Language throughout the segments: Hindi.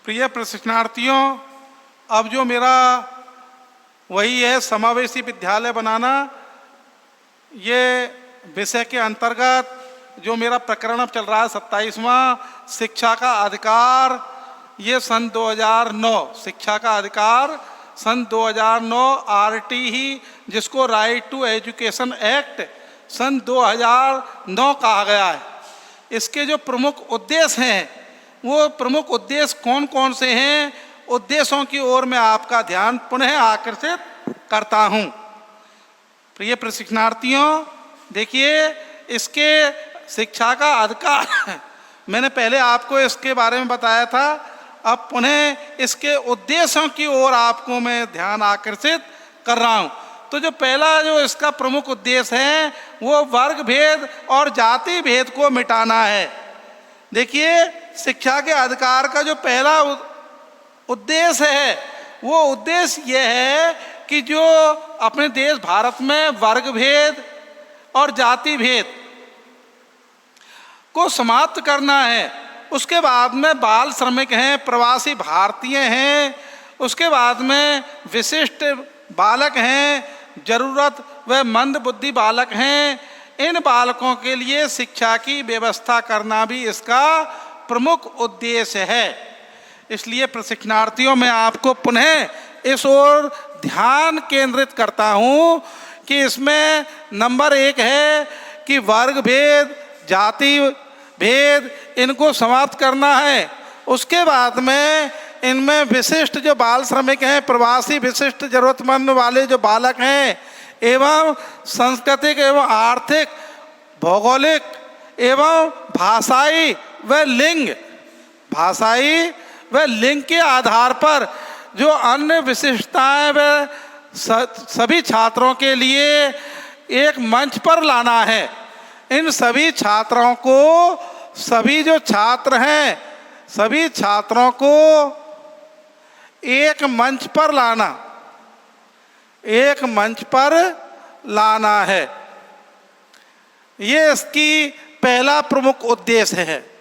प्रिय प्रशिक्षणार्थियों, अब जो मेरा वही है समावेशी विद्यालय बनाना, ये विषय के अंतर्गत जो मेरा प्रकरण अब चल रहा है 27वां शिक्षा का अधिकार, ये सन 2009 शिक्षा का अधिकार सन 2009 आरटी ही, जिसको राइट टू एजुकेशन एक्ट सन 2009 कहा गया है। इसके जो प्रमुख उद्देश्य हैं, वो प्रमुख उद्देश्य कौन कौन से हैं, उद्देश्यों की ओर मैं आपका ध्यान पुनः आकर्षित करता हूं। प्रिय प्रशिक्षणार्थियों, देखिए इसके शिक्षा का अधिकार मैंने पहले आपको इसके बारे में बताया था, अब पुनः इसके उद्देश्यों की ओर आपको मैं ध्यान आकर्षित कर रहा हूं। तो जो पहला जो इसका प्रमुख उद्देश्य है वो वर्ग भेद और जाति भेद को मिटाना है। देखिए शिक्षा के अधिकार का जो पहला उद्देश्य है वो उद्देश्य यह है कि जो अपने देश भारत में वर्ग भेद और जाति भेद को समाप्त करना है। उसके बाद में बाल श्रमिक हैं, प्रवासी भारतीय हैं, उसके बाद में विशिष्ट बालक हैं, जरूरत व मंद बुद्धि बालक हैं, इन बालकों के लिए शिक्षा की व्यवस्था करना भी इसका प्रमुख उद्देश्य है। इसलिए प्रशिक्षणार्थियों, मैं आपको पुनः इस ओर ध्यान केंद्रित करता हूं कि इसमें नंबर 1 है कि वर्ग भेद, जाति भेद, इनको समाप्त करना है। उसके बाद में इनमें विशिष्ट जो बाल श्रमिक हैं, प्रवासी विशिष्ट जरूरतमंद वाले जो बालक हैं, एवं सांस्कृतिक एवं आर्थिक, भौगोलिक एवं भाषाई व लिंग के आधार पर जो अन्य विशिष्टताएं व सभी छात्रों के लिए एक मंच पर लाना है। इन सभी छात्रों को, सभी जो छात्र हैं, सभी छात्रों को एक मंच पर लाना है। ये इसकी पहला प्रमुख उद्देश्य है।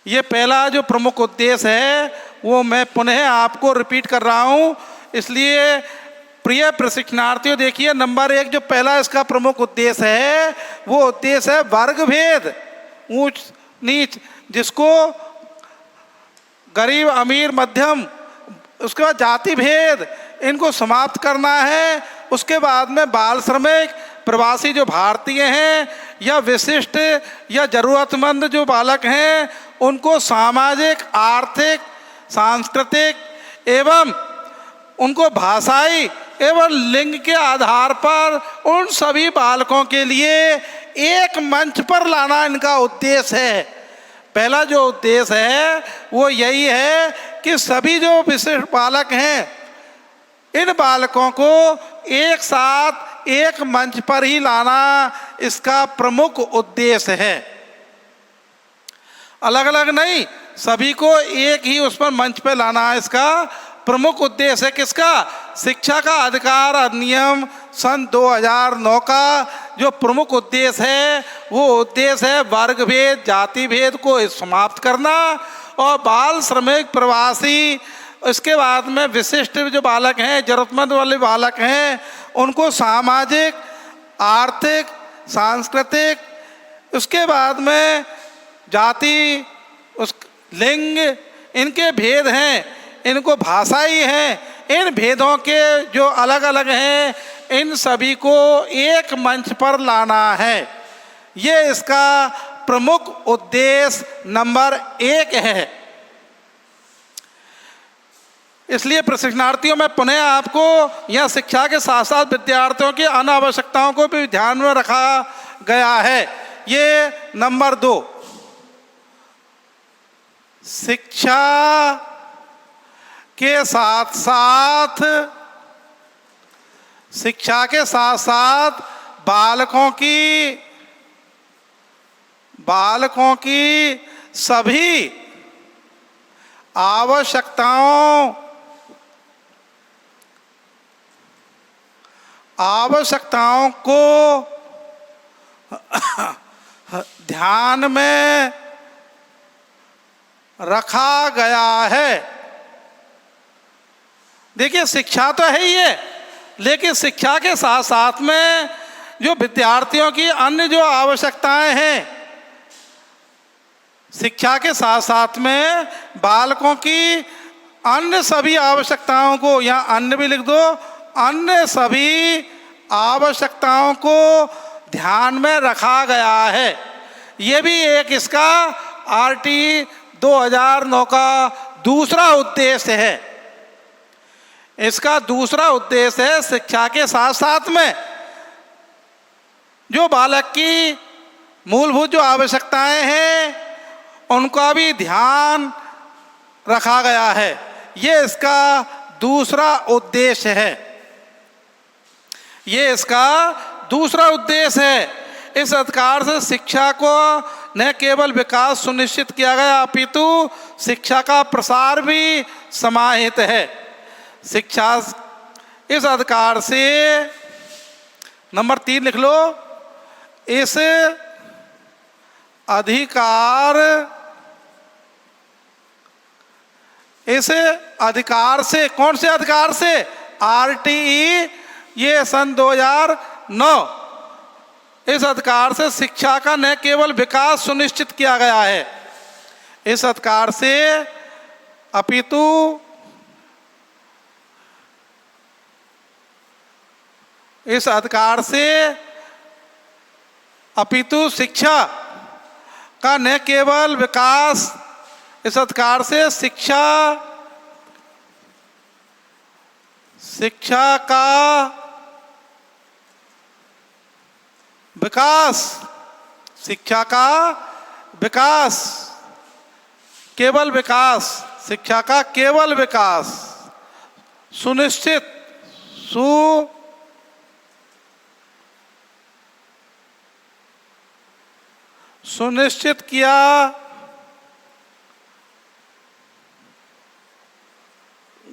ये पहला जो प्रमुख उद्देश्य है वो मैं पुनः आपको रिपीट कर रहा हूँ। इसलिए प्रिय प्रशिक्षणार्थियों, देखिए नंबर 1 जो पहला इसका प्रमुख उद्देश्य है वो उद्देश्य है वर्ग भेद, ऊंच नीच, जिसको गरीब अमीर मध्यम, उसके बाद जाति भेद, इनको समाप्त करना है। उसके बाद में बाल श्रमिक, प्रवासी जो भारतीय हैं या विशिष्ट या जरूरतमंद जो बालक हैं, उनको सामाजिक, आर्थिक, सांस्कृतिक एवं उनको भाषाई एवं लिंग के आधार पर उन सभी बालकों के लिए एक मंच पर लाना इनका उद्देश्य है। पहला जो उद्देश्य है वो यही है कि सभी जो विशिष्ट बालक हैं, इन बालकों को एक साथ एक मंच पर ही लाना इसका प्रमुख उद्देश्य है। अलग अलग नहीं, सभी को एक ही उस पर मंच पर लाना है इसका प्रमुख उद्देश्य है। किसका? शिक्षा का अधिकार अधिनियम सन 2009 का जो प्रमुख उद्देश्य है वो उद्देश्य है वर्ग भेद, जाति भेद को समाप्त करना और बाल श्रमिक, प्रवासी, इसके बाद में विशिष्ट जो बालक हैं, जरूरतमंद वाले बालक हैं, उनको सामाजिक, आर्थिक, सांस्कृतिक, उसके बाद में जाति, उस लिंग, इनके भेद हैं, इनको भाषाई हैं, इन भेदों के जो अलग अलग हैं, इन सभी को एक मंच पर लाना है। ये इसका प्रमुख उद्देश्य नंबर 1 है। इसलिए प्रशिक्षणार्थियों, मैं पुनः आपको यह शिक्षा के साथ साथ विद्यार्थियों की अन्य आवश्यकताओं को भी ध्यान में रखा गया है। ये नंबर 2, शिक्षा के साथ साथ बालकों की सभी आवश्यकताओं को ध्यान में रखा गया है। देखिए शिक्षा तो है ही है, लेकिन शिक्षा के साथ साथ में जो विद्यार्थियों की अन्य जो आवश्यकताएं हैं, शिक्षा के साथ साथ में बालकों की अन्य सभी आवश्यकताओं को, या अन्य भी लिख दो, अन्य सभी आवश्यकताओं को ध्यान में रखा गया है। ये भी एक इसका आरटी 2009 का दूसरा उद्देश्य है। इसका दूसरा उद्देश्य है शिक्षा के साथ साथ में जो बालक की मूलभूत जो आवश्यकताएं हैं उनका भी ध्यान रखा गया है। ये इसका दूसरा उद्देश्य है। ये इसका दूसरा उद्देश्य है। इस अधिकार से शिक्षा को न केवल विकास सुनिश्चित किया गया अपितु शिक्षा का प्रसार भी समाहित है। शिक्षा इस अधिकार से, नंबर 3 लिख लो, इस अधिकार से, कौन से अधिकार से? आरटीई, ये सन 2009। इस अधिकार से शिक्षा का न केवल विकास सुनिश्चित किया गया है, इस अधिकार से अपितु इस अधिकार से अपितु शिक्षा का न केवल विकास, इस अधिकार से शिक्षा का विकास, शिक्षा का विकास, केवल विकास, शिक्षा का केवल विकास सुनिश्चित सुनिश्चित किया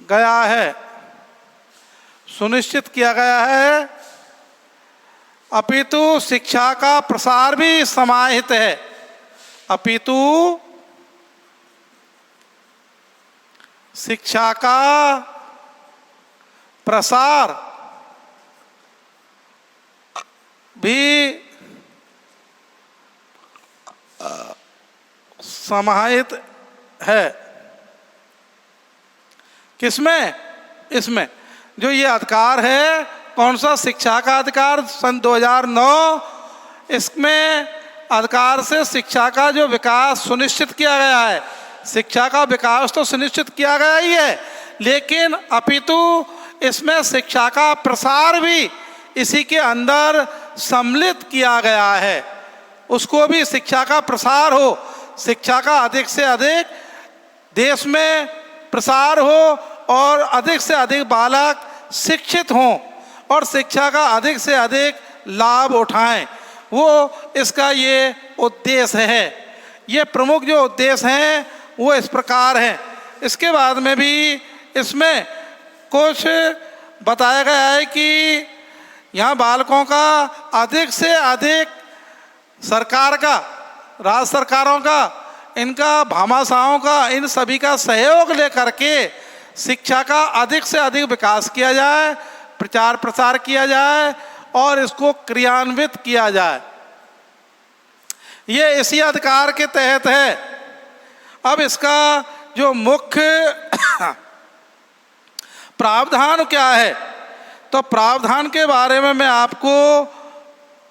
गया है, सुनिश्चित किया गया है, अपितु शिक्षा का प्रसार भी समाहित है। अपितु शिक्षा का प्रसार भी समाहित है। किसमें? इसमें जो ये अधिकार है, कौन सा? शिक्षा का अधिकार सन 2009। इसमें अधिकार से शिक्षा का जो विकास सुनिश्चित किया गया है, शिक्षा का विकास तो सुनिश्चित किया गया ही है, लेकिन अपितु इसमें शिक्षा का प्रसार भी इसी के अंदर सम्मिलित किया गया है। उसको भी शिक्षा का प्रसार हो, शिक्षा का अधिक से अधिक देश में प्रसार हो और अधिक से अधिक बालक शिक्षित हों और शिक्षा का अधिक से अधिक लाभ उठाएं, वो इसका ये उद्देश्य है। ये प्रमुख जो उद्देश्य हैं वो इस प्रकार हैं। इसके बाद में भी इसमें कुछ बताया गया है कि यहाँ बालकों का अधिक से अधिक सरकार का, राज्य सरकारों का, इनका, भामाशाहों का, इन सभी का सहयोग लेकर के शिक्षा का अधिक से अधिक विकास किया जाए, प्रचार प्रसार किया जाए और इसको क्रियान्वित किया जाए। ये इसी अधिकार के तहत है। अब इसका जो मुख्य प्रावधान क्या है, तो प्रावधान के बारे में मैं आपको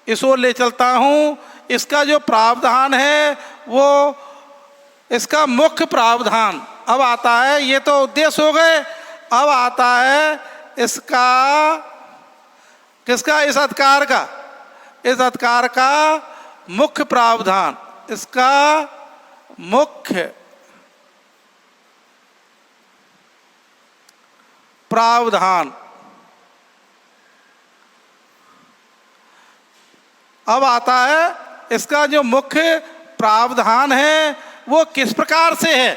इस ओर ले चलता हूँ। इसका जो प्रावधान है वो, इसका मुख्य प्रावधान अब आता है, ये तो उद्देश्य हो गए, अब आता है इसका, किसका? इस अधिकार का, इस अधिकार का मुख्य प्रावधान। इसका मुख्य प्रावधान अब आता है। इसका जो मुख्य प्रावधान है वो किस प्रकार से है?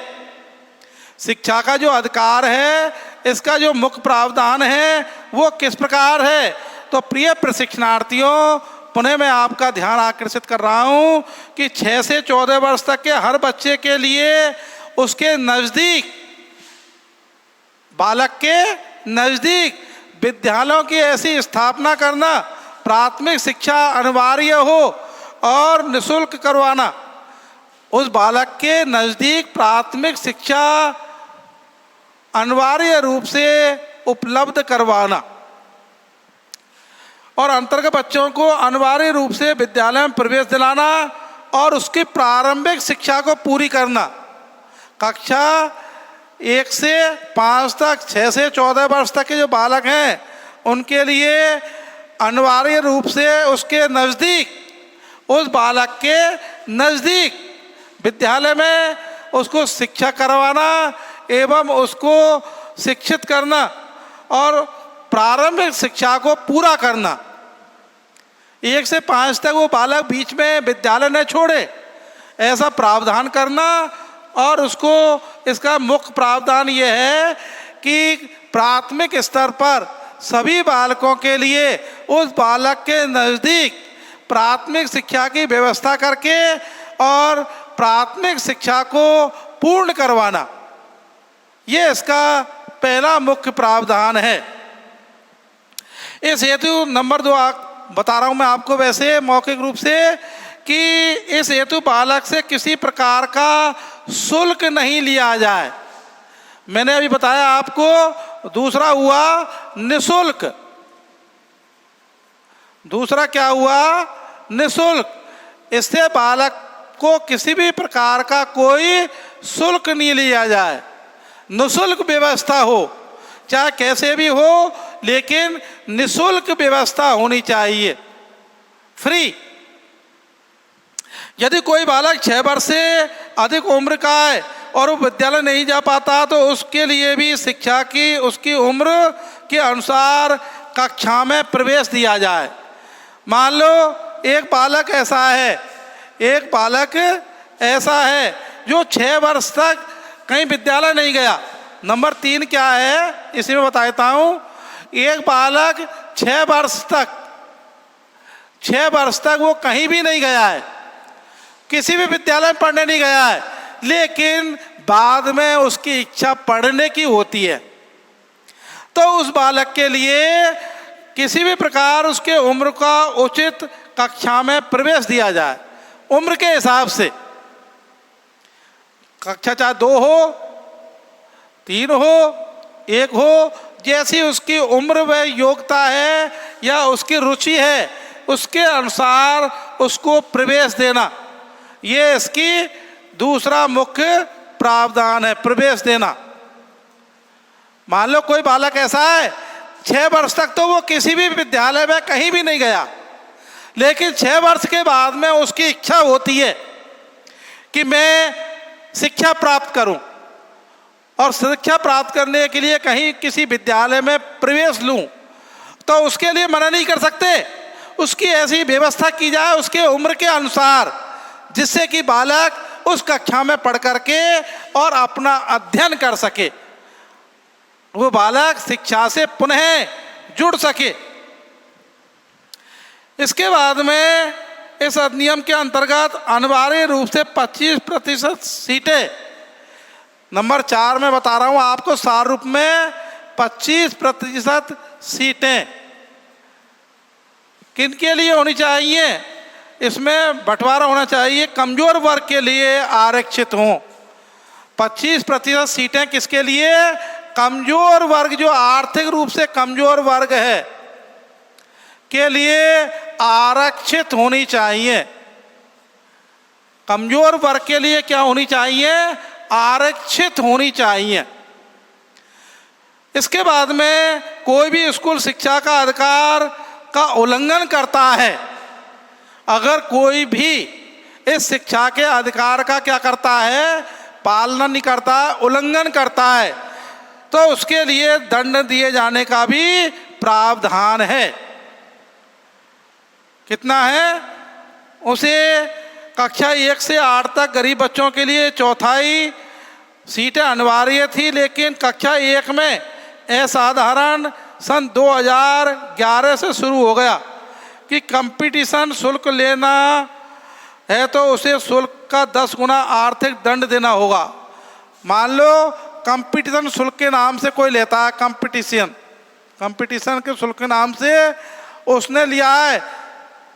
शिक्षा का जो अधिकार है, इसका जो मुख्य प्रावधान है वो किस प्रकार है? तो प्रिय प्रशिक्षणार्थियों, पुनः मैं आपका ध्यान आकर्षित कर रहा हूँ कि 6 से 14 वर्ष तक के हर बच्चे के लिए उसके नज़दीक, बालक के नज़दीक विद्यालयों की ऐसी स्थापना करना, प्राथमिक शिक्षा अनिवार्य हो और निःशुल्क करवाना। उस बालक के नज़दीक प्राथमिक शिक्षा अनिवार्य रूप से उपलब्ध करवाना और अंतर्गत बच्चों को अनिवार्य रूप से विद्यालय में प्रवेश दिलाना और उसकी प्रारंभिक शिक्षा को पूरी करना। कक्षा 1 से 5 तक, 6 से 14 वर्ष तक के जो बालक हैं उनके लिए अनिवार्य रूप से उसके नज़दीक, उस बालक के नज़दीक विद्यालय में उसको शिक्षा करवाना एवं उसको शिक्षित करना और प्रारंभिक शिक्षा को पूरा करना। 1 से 5 तक वो बालक बीच में विद्यालय न छोड़े, ऐसा प्रावधान करना। और उसको, इसका मुख्य प्रावधान ये है कि प्राथमिक स्तर पर सभी बालकों के लिए उस बालक के नज़दीक प्राथमिक शिक्षा की व्यवस्था करके और प्राथमिक शिक्षा को पूर्ण करवाना, ये इसका पहला मुख्य प्रावधान है। इस हेतु नंबर 2 बता रहा हूँ मैं आपको वैसे मौखिक रूप से कि इस हेतु बालक से किसी प्रकार का शुल्क नहीं लिया जाए। मैंने अभी बताया आपको। दूसरा हुआ निःशुल्क। दूसरा क्या हुआ? निःशुल्क। इससे बालक को किसी भी प्रकार का कोई शुल्क नहीं लिया जाए, निःशुल्क व्यवस्था हो, चाहे कैसे भी हो, लेकिन निःशुल्क व्यवस्था होनी चाहिए, फ्री। यदि कोई बालक 6 वर्ष से अधिक उम्र का है और वो विद्यालय नहीं जा पाता तो उसके लिए भी शिक्षा की उसकी उम्र के अनुसार कक्षा में प्रवेश दिया जाए। मान लो एक बालक ऐसा है जो 6 वर्ष तक कहीं विद्यालय नहीं गया। नंबर 3 क्या है इसी में बता देता हूँ। एक बालक 6 वर्ष तक वो कहीं भी नहीं गया है, किसी भी विद्यालय में पढ़ने नहीं गया है, लेकिन बाद में उसकी इच्छा पढ़ने की होती है, तो उस बालक के लिए किसी भी प्रकार उसके उम्र का उचित कक्षा में प्रवेश दिया जाए। उम्र के हिसाब से कक्षा चाहे 2 हो, 3 हो, 1 हो, जैसी उसकी उम्र व योग्यता है या उसकी रुचि है उसके अनुसार उसको प्रवेश देना, ये इसकी दूसरा मुख्य प्रावधान है, प्रवेश देना। मान लो कोई बालक ऐसा है 6 वर्ष तक तो वो किसी भी विद्यालय में कहीं भी नहीं गया, लेकिन 6 वर्ष के बाद में उसकी इच्छा होती है कि मैं शिक्षा प्राप्त करूं और शिक्षा प्राप्त करने के लिए कहीं किसी विद्यालय में प्रवेश लूं, तो उसके लिए मना नहीं कर सकते। उसकी ऐसी व्यवस्था की जाए उसके उम्र के अनुसार, जिससे कि बालक उस कक्षा में पढ़ करके और अपना अध्ययन कर सके, वो बालक शिक्षा से पुनः जुड़ सके। इसके बाद में इस अधिनियम के अंतर्गत अनिवार्य रूप से 25% सीटें, नंबर 4 में बता रहा हूँ आपको, सार रूप में 25% सीटें किन के लिए होनी चाहिए? इसमें बंटवारा होना चाहिए, कमजोर वर्ग के लिए आरक्षित हों। 25% सीटें किसके लिए? कमजोर वर्ग, जो आर्थिक रूप से कमजोर वर्ग है के लिए आरक्षित होनी चाहिए। कमजोर वर्ग के लिए क्या होनी चाहिए? आरक्षित होनी चाहिए। इसके बाद में कोई भी स्कूल शिक्षा का अधिकार का उल्लंघन करता है, अगर कोई भी इस शिक्षा के अधिकार का क्या करता है, पालन नहीं करता, उल्लंघन करता है, तो उसके लिए दंड दिए जाने का भी प्रावधान है। कितना है? उसे कक्षा 1 से 8 तक गरीब बच्चों के लिए 1/4 सीटें अनिवार्य थी, लेकिन कक्षा 1 में असाधारण सन 2011 से शुरू हो गया कि कंपटीशन शुल्क लेना है तो उसे शुल्क का 10 गुना आर्थिक दंड देना होगा। मान लो कंपटीशन शुल्क के नाम से कोई लेता है, कंपटीशन के शुल्क के नाम से उसने लिया है,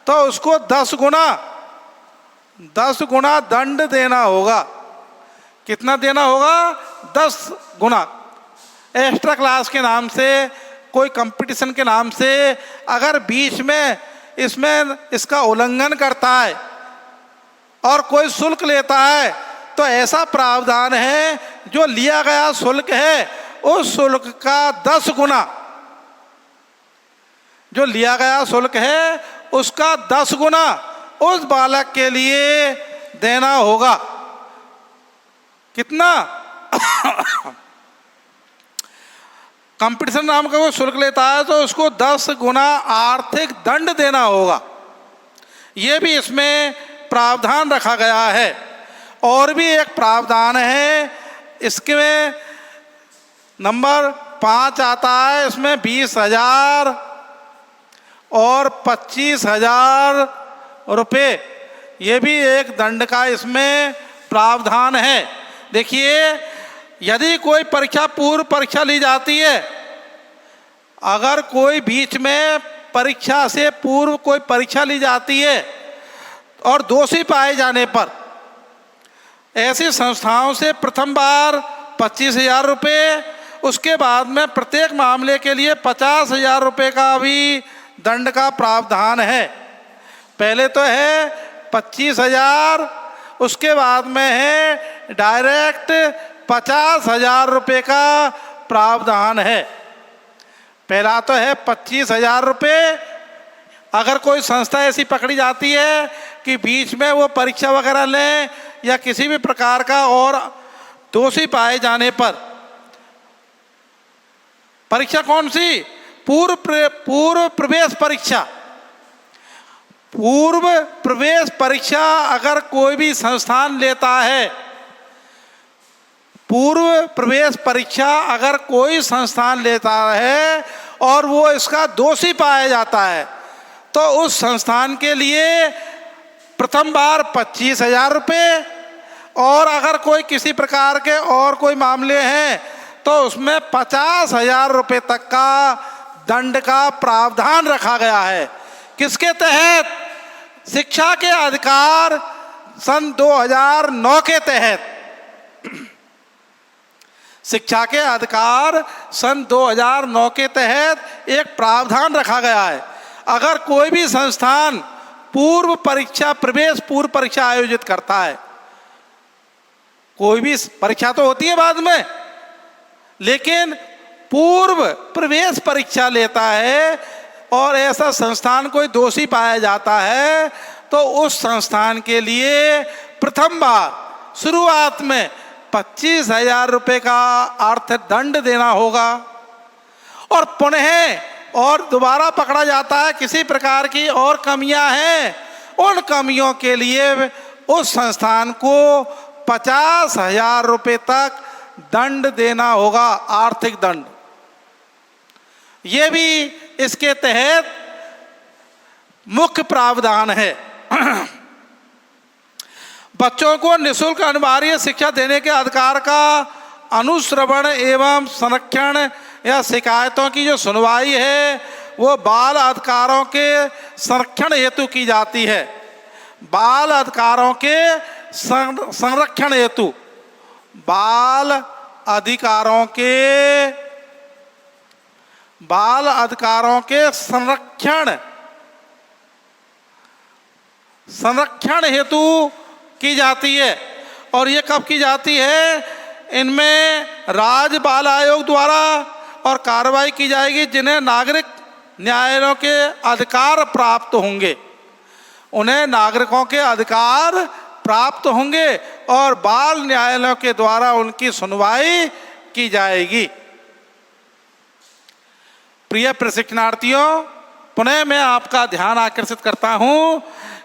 तो उसको 10 गुना दंड देना होगा। कितना देना होगा? 10 गुना। एक्स्ट्रा क्लास के नाम से, कोई कंपटीशन के नाम से अगर बीच में इसका उल्लंघन करता है और कोई शुल्क लेता है, तो ऐसा प्रावधान है जो लिया गया शुल्क है उस शुल्क का 10 गुना, जो लिया गया शुल्क है उसका 10 गुना उस बालक के लिए देना होगा। कितना? कंपटीशन नाम का वो शुल्क लेता है तो उसको 10 गुना आर्थिक दंड देना होगा। ये भी इसमें प्रावधान रखा गया है। और भी एक प्रावधान है, इसके में नंबर 5 आता है, इसमें 20,000 और 25,000 रुपये, ये भी एक दंड का इसमें प्रावधान है। देखिए, यदि कोई परीक्षा, पूर्व परीक्षा ली जाती है, अगर कोई बीच में परीक्षा से पूर्व कोई परीक्षा ली जाती है और दोषी पाए जाने पर ऐसी संस्थाओं से प्रथम बार 25,000 रुपये, उसके बाद में प्रत्येक मामले के लिए 50,000 रुपये का भी दंड का प्रावधान है। पहले तो है 25,000, उसके बाद में है डायरेक्ट 50,000 रुपये का प्रावधान है। पहला तो है 25,000 रुपये। अगर कोई संस्था ऐसी पकड़ी जाती है कि बीच में वो परीक्षा वगैरह लें या किसी भी प्रकार का और दोषी पाए जाने पर, परीक्षा कौन सी? पूर्व प्रवेश परीक्षा। पूर्व प्रवेश परीक्षा अगर कोई भी संस्थान लेता है, पूर्व प्रवेश परीक्षा अगर कोई संस्थान लेता है और वो इसका दोषी पाया जाता है, तो उस संस्थान के लिए प्रथम बार 25,000 रुपये, और अगर कोई किसी प्रकार के और कोई मामले हैं तो उसमें 50,000 रुपये तक का दंड का प्रावधान रखा गया है। किसके तहत? शिक्षा के अधिकार सन 2009 के तहत। शिक्षा के अधिकार सन 2009 के तहत एक प्रावधान रखा गया है। अगर कोई भी संस्थान पूर्व परीक्षा, प्रवेश पूर्व परीक्षा आयोजित करता है, कोई भी परीक्षा तो होती है बाद में, लेकिन पूर्व प्रवेश परीक्षा लेता है और ऐसा संस्थान कोई दोषी पाया जाता है, तो उस संस्थान के लिए प्रथम बार शुरुआत में 25,000 रुपये का अर्थदंड देना होगा। और पुनः और दोबारा पकड़ा जाता है किसी प्रकार की और कमियां हैं, उन कमियों के लिए उस संस्थान को 50,000 रुपये तक दंड देना होगा, आर्थिक दंड। ये भी इसके तहत मुख्य प्रावधान है। बच्चों को निःशुल्क अनिवार्य शिक्षा देने के अधिकार का अनुश्रवण एवं संरक्षण या शिकायतों की जो सुनवाई है वो बाल अधिकारों के संरक्षण हेतु की जाती है। बाल अधिकारों के संरक्षण हेतु, बाल अधिकारों के संरक्षण हेतु की जाती है। और ये कब की जाती है? इनमें राज्य बाल आयोग द्वारा और कार्रवाई की जाएगी जिन्हें नागरिक न्यायालयों के अधिकार प्राप्त होंगे, उन्हें नागरिकों के अधिकार प्राप्त होंगे और बाल न्यायालयों के द्वारा उनकी सुनवाई की जाएगी। प्रिय प्रशिक्षणार्थियों, पुनः मैं आपका ध्यान आकर्षित करता हूं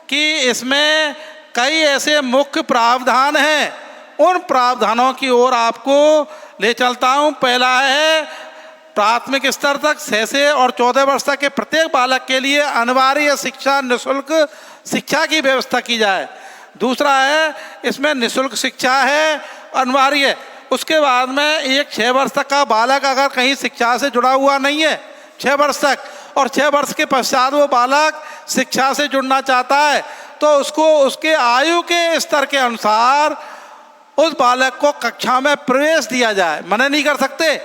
कि इसमें कई ऐसे मुख्य प्रावधान हैं। उन प्रावधानों की ओर आपको ले चलता हूं। पहला है प्राथमिक स्तर तक 6 से और 14 वर्ष तक के प्रत्येक बालक के लिए अनिवार्य शिक्षा, निःशुल्क शिक्षा की व्यवस्था की जाए। दूसरा है इसमें निःशुल्क शिक्षा है अनिवार्य, उसके बाद में एक 6 वर्ष तक का बालक अगर कहीं शिक्षा से जुड़ा हुआ नहीं है 6 वर्ष तक, और 6 वर्ष के पश्चात वो बालक शिक्षा से जुड़ना चाहता है, तो उसको उसके आयु के स्तर के अनुसार उस बालक को कक्षा में प्रवेश दिया जाए। मना नहीं कर सकते,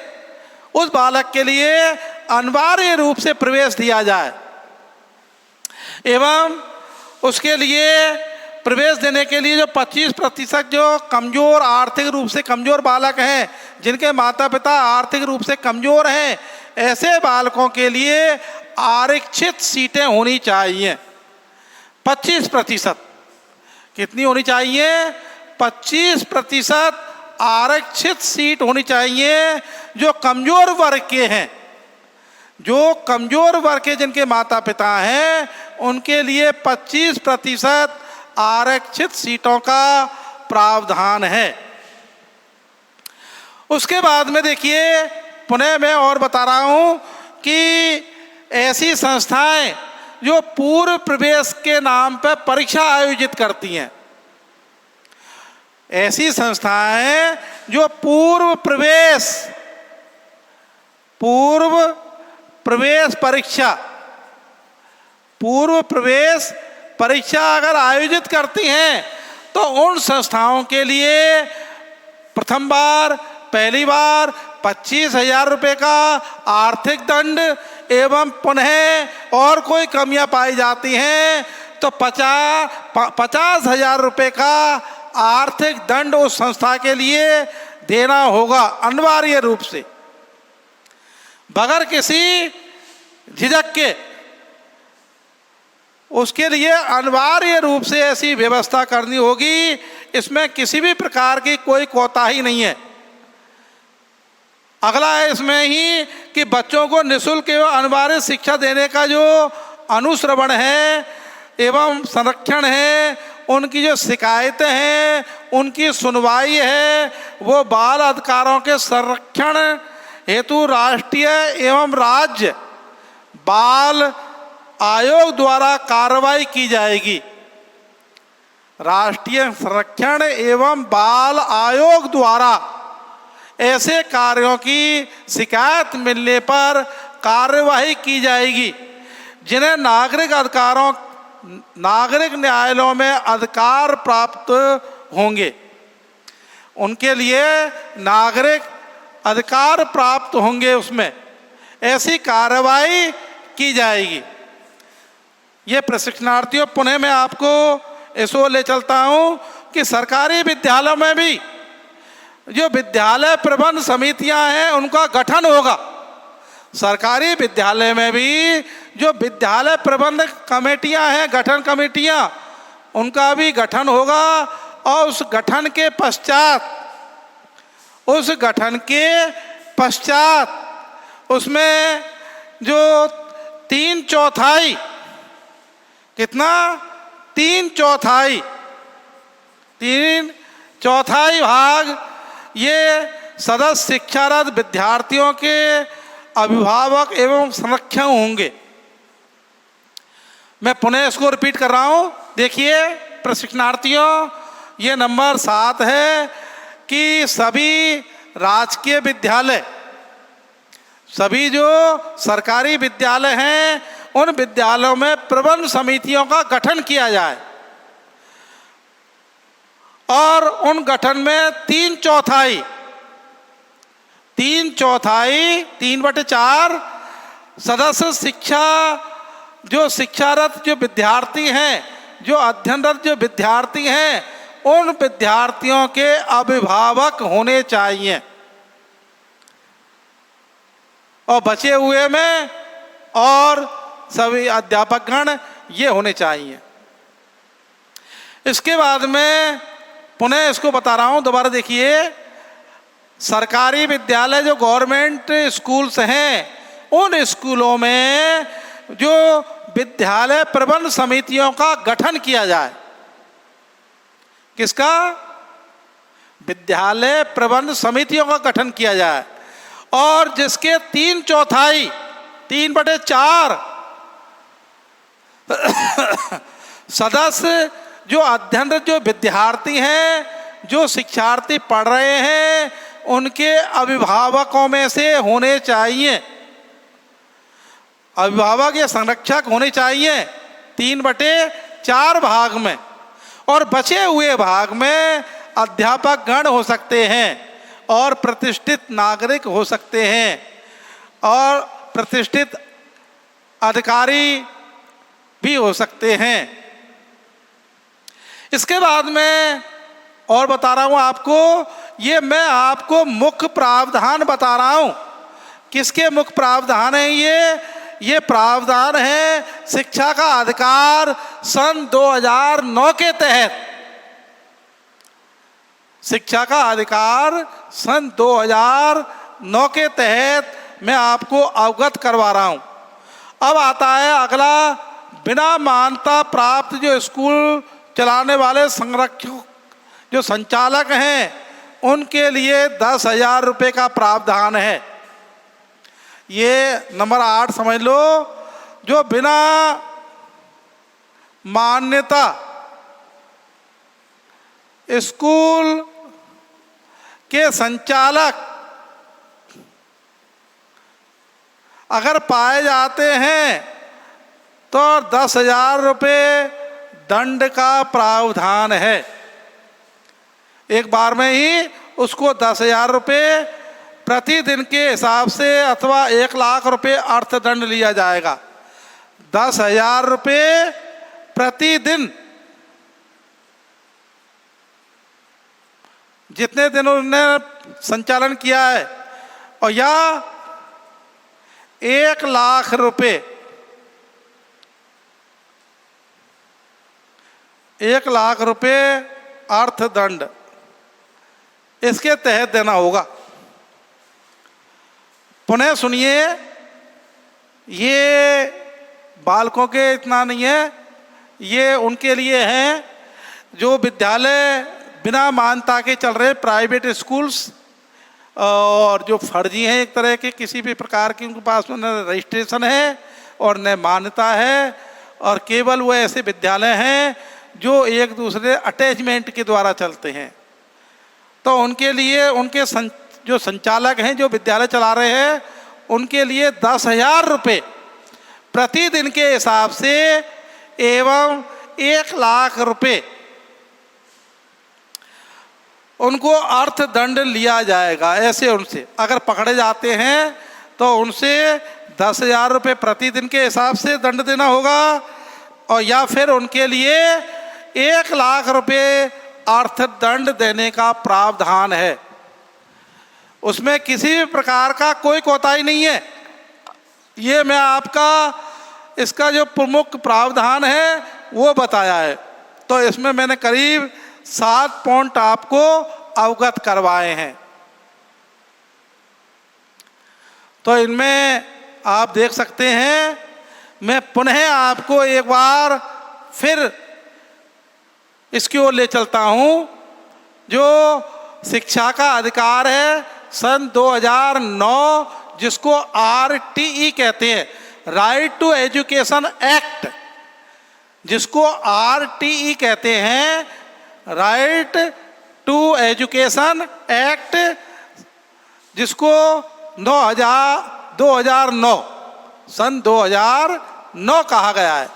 उस बालक के लिए अनिवार्य रूप से प्रवेश दिया जाए। एवं उसके लिए प्रवेश देने के लिए जो 25% जो कमज़ोर, आर्थिक रूप से कमज़ोर बालक हैं, जिनके माता पिता आर्थिक रूप से कमज़ोर हैं, ऐसे बालकों के लिए आरक्षित सीटें होनी चाहिए। 25% कितनी होनी चाहिए? 25% आरक्षित सीट होनी चाहिए जो कमज़ोर वर्ग के हैं। जो कमज़ोर वर्ग के जिनके माता पिता हैं उनके लिए 25% आरक्षित सीटों का प्रावधान है। उसके बाद में देखिए, पुनः मैं और बता रहा हूं कि ऐसी संस्थाएं जो पूर्व प्रवेश के नाम पर परीक्षा आयोजित करती हैं, ऐसी संस्थाएं जो पूर्व प्रवेश परीक्षा अगर आयोजित करती हैं, तो उन संस्थाओं के लिए पहली बार 25,000 रुपये का आर्थिक दंड एवं पुनः और कोई कमियां पाई जाती हैं तो 50,000 रुपये का आर्थिक दंड उस संस्था के लिए देना होगा अनिवार्य रूप से, बगैर किसी झिझक के। उसके लिए अनिवार्य रूप से ऐसी व्यवस्था करनी होगी, इसमें किसी भी प्रकार की कोई कोताही नहीं है। अगला है इसमें ही कि बच्चों को निःशुल्क एवं अनिवार्य शिक्षा देने का जो अनुश्रवण है एवं संरक्षण है, उनकी जो शिकायतें हैं उनकी सुनवाई है, वो बाल अधिकारों के संरक्षण हेतु राष्ट्रीय एवं राज्य बाल आयोग द्वारा कार्रवाई की जाएगी। राष्ट्रीय संरक्षण एवं बाल आयोग द्वारा ऐसे कार्यों की शिकायत मिलने पर कार्यवाही की जाएगी। जिन्हें नागरिक न्यायालयों में अधिकार प्राप्त होंगे, उनके लिए नागरिक अधिकार प्राप्त होंगे, उसमें ऐसी कार्रवाई की जाएगी। ये प्रशिक्षणार्थियों, पुनः मैं आपको इसको ले चलता हूँ कि सरकारी विद्यालयों में भी जो विद्यालय प्रबंध समितियां हैं उनका गठन होगा। सरकारी विद्यालय में भी जो विद्यालय प्रबंध कमेटियां हैं, गठन कमेटियां, उनका भी गठन होगा। और उस गठन के पश्चात उसमें जो 3/4 भाग ये सदस्य शिक्षारत विद्यार्थियों के अभिभावक एवं संरक्षक होंगे। मैं पुनः इसको रिपीट कर रहा हूँ। देखिए प्रशिक्षणार्थियों, ये नंबर 7 है कि सभी राजकीय विद्यालय, सभी जो सरकारी विद्यालय हैं उन विद्यालयों में प्रबंध समितियों का गठन किया जाए और उन गठन में 3/4 सदस्य शिक्षारत जो विद्यार्थी हैं, जो अध्ययनरत जो विद्यार्थी हैं, उन विद्यार्थियों के अभिभावक होने चाहिए और बचे हुए में और सभी अध्यापकगण ये होने चाहिए। इसके बाद में पुनः इसको बता रहा हूँ, दोबारा देखिए। सरकारी विद्यालय जो गवर्नमेंट स्कूल्स हैं, उन स्कूलों में जो विद्यालय प्रबंध समितियों का गठन किया जाए। किसका? विद्यालय प्रबंध समितियों का गठन किया जाए और जिसके 3/4 सदस्य जो अध्ययनरत जो विद्यार्थी हैं, जो शिक्षार्थी पढ़ रहे हैं, उनके अभिभावकों में से होने चाहिए। अभिभावक या संरक्षक होने चाहिए 3/4 भाग में, और बचे हुए भाग में अध्यापक गण हो सकते हैं और प्रतिष्ठित नागरिक हो सकते हैं और प्रतिष्ठित अधिकारी भी हो सकते हैं। इसके बाद में और बता रहा हूं आपको, ये मैं आपको मुख्य प्रावधान बता रहा हूं। किसके मुख्य प्रावधान है ये प्रावधान है शिक्षा का अधिकार सन 2009 के तहत। शिक्षा का अधिकार सन 2009 के तहत मैं आपको अवगत करवा रहा हूं। अब आता है अगला, बिना मान्यता प्राप्त जो स्कूल चलाने वाले संरक्षक जो संचालक हैं उनके लिए 10,000 रुपये का प्रावधान है। ये नंबर 8 समझ लो। जो बिना मान्यता स्कूल के संचालक अगर पाए जाते हैं तो 10,000 रुपये दंड का प्रावधान है। एक बार में ही उसको 10,000 रुपये प्रतिदिन के हिसाब से अथवा 1,00,000 रुपये अर्थदंड लिया जाएगा। 10,000 रुपये प्रतिदिन, जितने दिन उन्होंने संचालन किया है, और या 1,00,000 रुपये 1,00,000 रुपये अर्थदंड इसके तहत देना होगा। पुनः सुनिए, ये बालकों के इतना नहीं है, ये उनके लिए हैं जो विद्यालय बिना मान्यता के चल रहे प्राइवेट स्कूल्स और जो फर्जी हैं एक तरह के, किसी भी प्रकार की उनके पास में न रजिस्ट्रेशन है और न मान्यता है, और केवल वो ऐसे विद्यालय हैं जो एक दूसरे अटैचमेंट के द्वारा चलते हैं। तो उनके लिए उनके जो संचालक हैं जो विद्यालय चला रहे हैं उनके लिए 10,000 रुपये प्रतिदिन के हिसाब से एवं 1,00,000 रुपये उनको अर्थदंड लिया जाएगा। ऐसे उनसे अगर पकड़े जाते हैं तो उनसे 10,000 रुपये प्रतिदिन के हिसाब से दंड देना होगा, और या फिर उनके लिए 1,00,000 रुपये अर्थदंड देने का प्रावधान है। उसमें किसी भी प्रकार का कोई कोताही नहीं है। ये मैं आपका इसका जो प्रमुख प्रावधान है वो बताया है। तो इसमें मैंने करीब 7 पॉइंट आपको अवगत करवाए हैं। तो इनमें आप देख सकते हैं। मैं पुनः आपको एक बार फिर इसकी ओर ले चलता हूँ। जो शिक्षा का अधिकार है सन 2009, जिसको RTE कहते हैं, राइट टू एजुकेशन एक्ट, जिसको RTE कहते हैं, राइट टू एजुकेशन एक्ट, जिसको 2009 सन 2009 कहा गया है।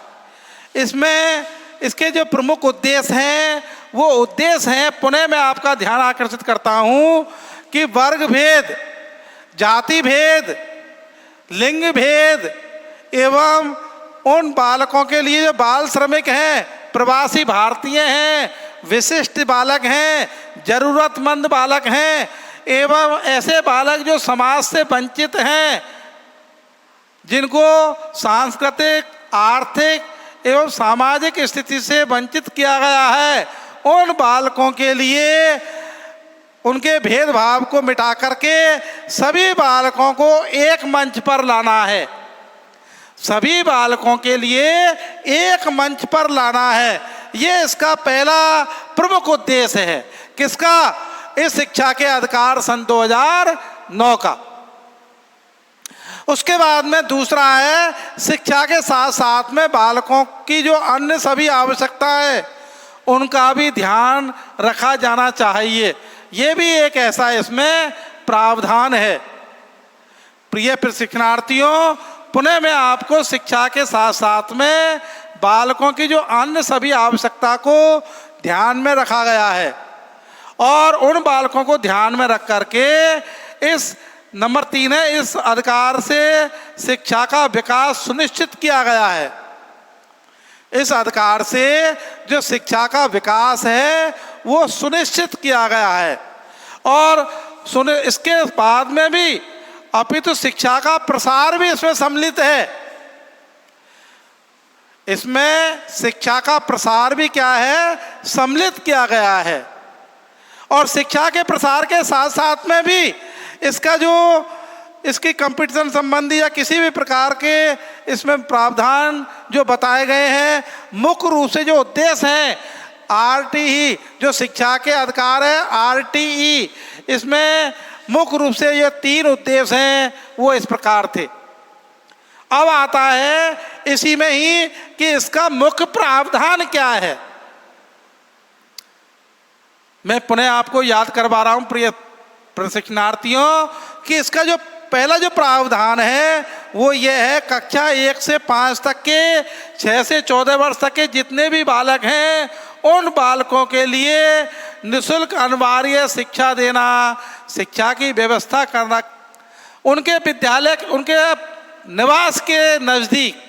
इसमें इसके जो प्रमुख उद्देश्य हैं वो उद्देश्य हैं, पुनः मैं आपका ध्यान आकर्षित करता हूं कि वर्ग भेद, जाति भेद, लिंग भेद एवं उन बालकों के लिए जो बाल श्रमिक हैं, प्रवासी भारतीय हैं, विशिष्ट बालक हैं, जरूरतमंद बालक हैं एवं ऐसे बालक जो समाज से वंचित हैं, जिनको सांस्कृतिक, आर्थिक एवं सामाजिक स्थिति से वंचित किया गया है, उन बालकों के लिए उनके भेदभाव को मिटा करके सभी बालकों को एक मंच पर लाना है। सभी बालकों के लिए एक मंच पर लाना है। ये इसका पहला प्रमुख उद्देश्य है। किसका? इस शिक्षा के अधिकार सन 2009 का। उसके बाद में दूसरा है, शिक्षा के साथ साथ में बालकों की जो अन्य सभी आवश्यकता है उनका भी ध्यान रखा जाना चाहिए। ये भी एक ऐसा इसमें प्रावधान है। प्रिय प्रशिक्षणार्थियों, पुनः मैं आपको शिक्षा के साथ साथ में बालकों की जो अन्य सभी आवश्यकता को ध्यान में रखा गया है और उन बालकों को ध्यान में रख करके इस नंबर 3 है, इस अधिकार से शिक्षा का विकास सुनिश्चित किया गया है। इस अधिकार से जो शिक्षा का विकास है वो सुनिश्चित किया गया है और इसके बाद में भी अपितु शिक्षा का प्रसार भी इसमें सम्मिलित है। इसमें शिक्षा का प्रसार भी क्या है, सम्मिलित किया गया है। और शिक्षा के प्रसार के साथ साथ में भी इसका जो इसकी कंपटीशन संबंधी या किसी भी प्रकार के इसमें प्रावधान जो बताए गए हैं, मुख्य रूप से जो उद्देश्य हैं RTE जो शिक्षा के अधिकार है RTE, इसमें मुख्य रूप से ये 3 उद्देश्य हैं वो इस प्रकार थे। अब आता है इसी में ही कि इसका मुख्य प्रावधान क्या है। मैं पुनः आपको याद करवा रहा हूं प्रिय प्रशिक्षणार्थियों कि इसका जो पहला जो प्रावधान है वो ये है, कक्षा 1 से 5 तक के 6 से 14 वर्ष तक के जितने भी बालक हैं उन बालकों के लिए निःशुल्क अनिवार्य शिक्षा देना, शिक्षा की व्यवस्था करना, उनके विद्यालय उनके निवास के नज़दीक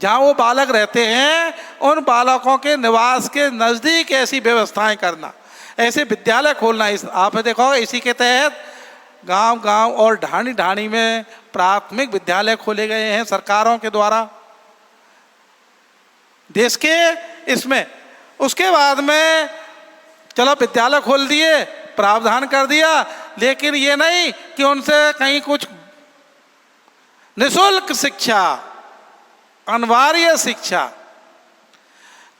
जहाँ वो बालक रहते हैं उन बालकों के निवास के नज़दीक ऐसी व्यवस्थाएं करना, ऐसे विद्यालय खोलना। इस आपने देखा होगा इसी के तहत गांव-गांव और ढाणी-ढाणी में प्राथमिक विद्यालय खोले गए हैं सरकारों के द्वारा देश के इसमें। उसके बाद में चलो विद्यालय खोल दिए, प्रावधान कर दिया, लेकिन ये नहीं कि उनसे कहीं कुछ निःशुल्क शिक्षा, अनिवार्य शिक्षा,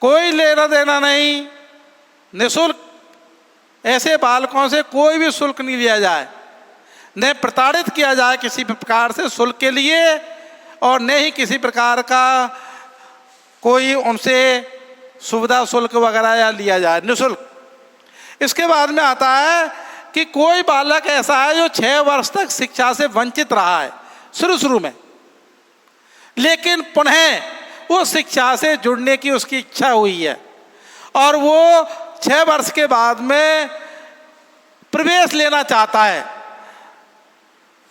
कोई लेना देना नहीं, निःशुल्क ऐसे बालकों से कोई भी शुल्क नहीं लिया जाए, न प्रताड़ित किया जाए किसी प्रकार से शुल्क के लिए और न ही किसी प्रकार का कोई उनसे सुविधा शुल्क वगैरह या लिया जाए, निःशुल्क। इसके बाद में आता है कि कोई बालक ऐसा है जो 6 वर्ष तक शिक्षा से वंचित रहा है शुरू में, लेकिन पुनः वो शिक्षा से जुड़ने की उसकी इच्छा हुई है और वो 6 वर्ष के बाद में प्रवेश लेना चाहता है,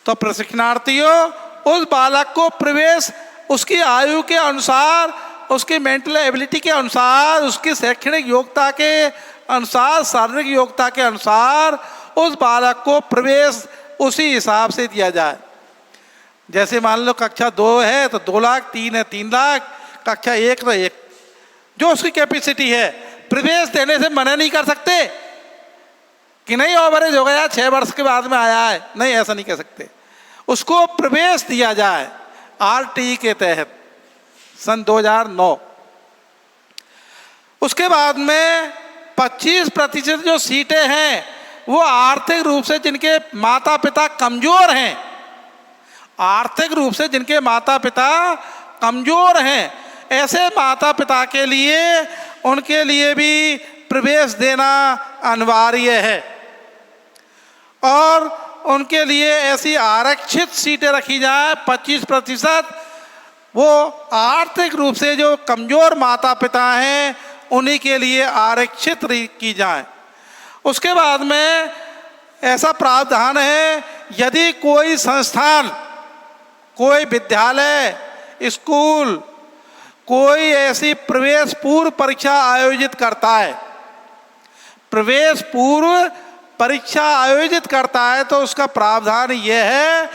तो प्रशिक्षणार्थियों उस बालक को प्रवेश उसकी आयु के अनुसार, उसकी मेंटल एबिलिटी के अनुसार, उसकी शैक्षणिक योग्यता के अनुसार, शारीरिक योग्यता के अनुसार उस बालक को प्रवेश उसी हिसाब से दिया जाए। जैसे मान लो कक्षा 2 है तो 2 लाख, 3 है 3 लाख, कक्षा 1 तो 1, जो उसकी कैपेसिटी है। प्रवेश देने से मना नहीं कर सकते कि नहीं ओवरेज हो गया 6 वर्ष के बाद में आया है, नहीं ऐसा नहीं कह सकते। उसको प्रवेश दिया जाए RTE के तहत सन 2009। उसके बाद में 25% जो सीटें हैं वो आर्थिक रूप से जिनके माता पिता कमजोर हैं, आर्थिक रूप से जिनके माता पिता कमजोर हैं, ऐसे माता पिता के लिए उनके लिए भी प्रवेश देना अनिवार्य है और उनके लिए ऐसी आरक्षित सीटें रखी जाए 25%। वो आर्थिक रूप से जो कमजोर माता पिता हैं उन्हीं के लिए आरक्षित की जाए। उसके बाद में ऐसा प्रावधान है, यदि कोई संस्थान, कोई विद्यालय, स्कूल कोई ऐसी प्रवेश पूर्व परीक्षा आयोजित करता है, प्रवेश पूर्व परीक्षा आयोजित करता है, तो उसका प्रावधान यह है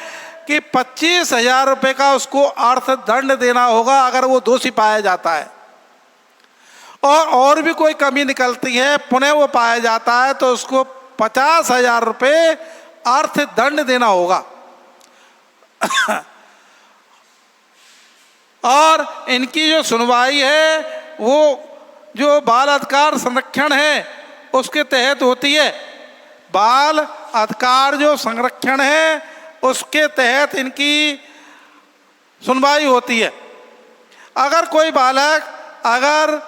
कि 25,000 रुपये का उसको अर्थदंड देना होगा अगर वो दोषी पाया जाता है, और भी कोई कमी निकलती है पुनः वो पाया जाता है तो उसको 50,000 रुपये अर्थदंड देना होगा। और इनकी जो सुनवाई है वो जो बाल अधिकार संरक्षण है उसके तहत होती है। बाल अधिकार जो संरक्षण है उसके तहत इनकी सुनवाई होती है। अगर कोई बालक अगर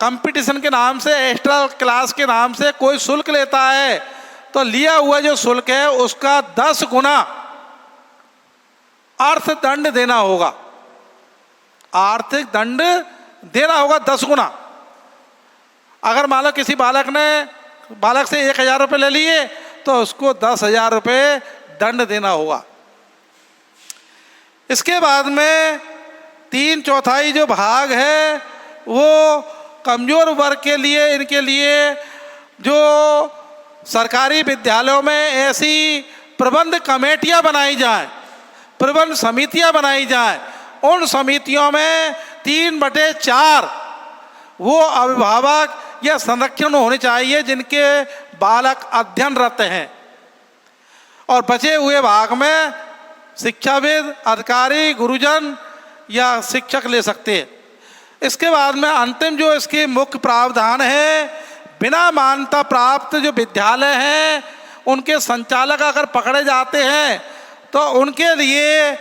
कंपटीशन के नाम से, एक्स्ट्रा क्लास के नाम से कोई शुल्क लेता है तो लिया हुआ जो शुल्क है उसका 10 गुना अर्थदंड देना होगा। आर्थिक दंड देना होगा 10 गुना। अगर मान लो किसी बालक से 1,000 रुपये ले लिए तो उसको 10,000 रुपये दंड देना होगा। इसके बाद में 3/4 जो भाग है वो कमजोर वर्ग के लिए, इनके लिए जो सरकारी विद्यालयों में ऐसी प्रबंध कमेटियां बनाई जाएं, प्रबंध समितियां बनाई जाएं, उन समितियों में 3/4 वो अभिभावक या संरक्षण होने चाहिए जिनके बालक अध्ययनरत हैं, और बचे हुए भाग में शिक्षाविद, अधिकारी, गुरुजन या शिक्षक ले सकते हैं। इसके बाद में अंतिम जो इसके मुख्य प्रावधान है, बिना मान्यता प्राप्त जो विद्यालय हैं उनके संचालक अगर पकड़े जाते हैं तो उनके लिए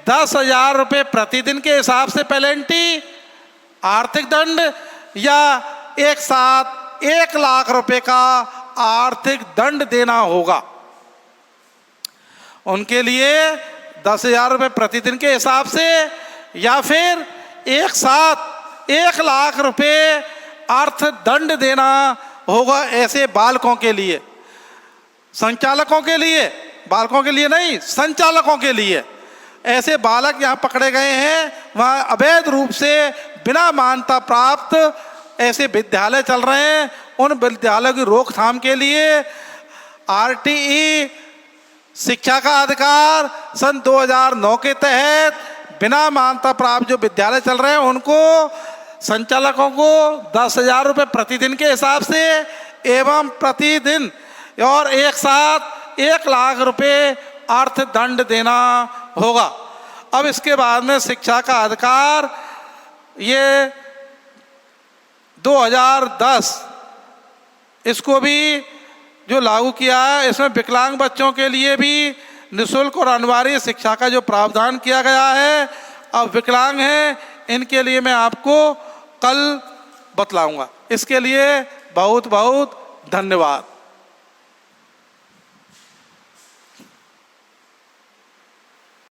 10,000 रुपये प्रतिदिन के हिसाब से पेनल्टी, आर्थिक दंड, या एक साथ 1 लाख रुपए का आर्थिक दंड देना होगा। उनके लिए 10,000 रुपये प्रतिदिन के हिसाब से या फिर एक साथ 1 लाख रुपए अर्थदंड देना होगा ऐसे बालकों के लिए। संचालकों के लिए, बालकों के लिए नहीं, संचालकों के लिए। ऐसे बालक यहाँ पकड़े गए हैं, वहाँ अवैध रूप से बिना मान्यता प्राप्त ऐसे विद्यालय चल रहे हैं, उन विद्यालयों की रोकथाम के लिए RTE शिक्षा का अधिकार सन 2009 के तहत बिना मान्यता प्राप्त जो विद्यालय चल रहे हैं उनको संचालकों को 10,000 रुपये प्रतिदिन के हिसाब से एवं प्रतिदिन और एक साथ 1 लाख रुपए अर्थदंड देना होगा। अब इसके बाद में शिक्षा का अधिकार ये 2010 इसको भी जो लागू किया है, इसमें विकलांग बच्चों के लिए भी निःशुल्क और अनिवार्य शिक्षा का जो प्रावधान किया गया है। अब विकलांग हैं, इनके लिए मैं आपको कल बतलाऊंगा। इसके लिए बहुत बहुत धन्यवाद।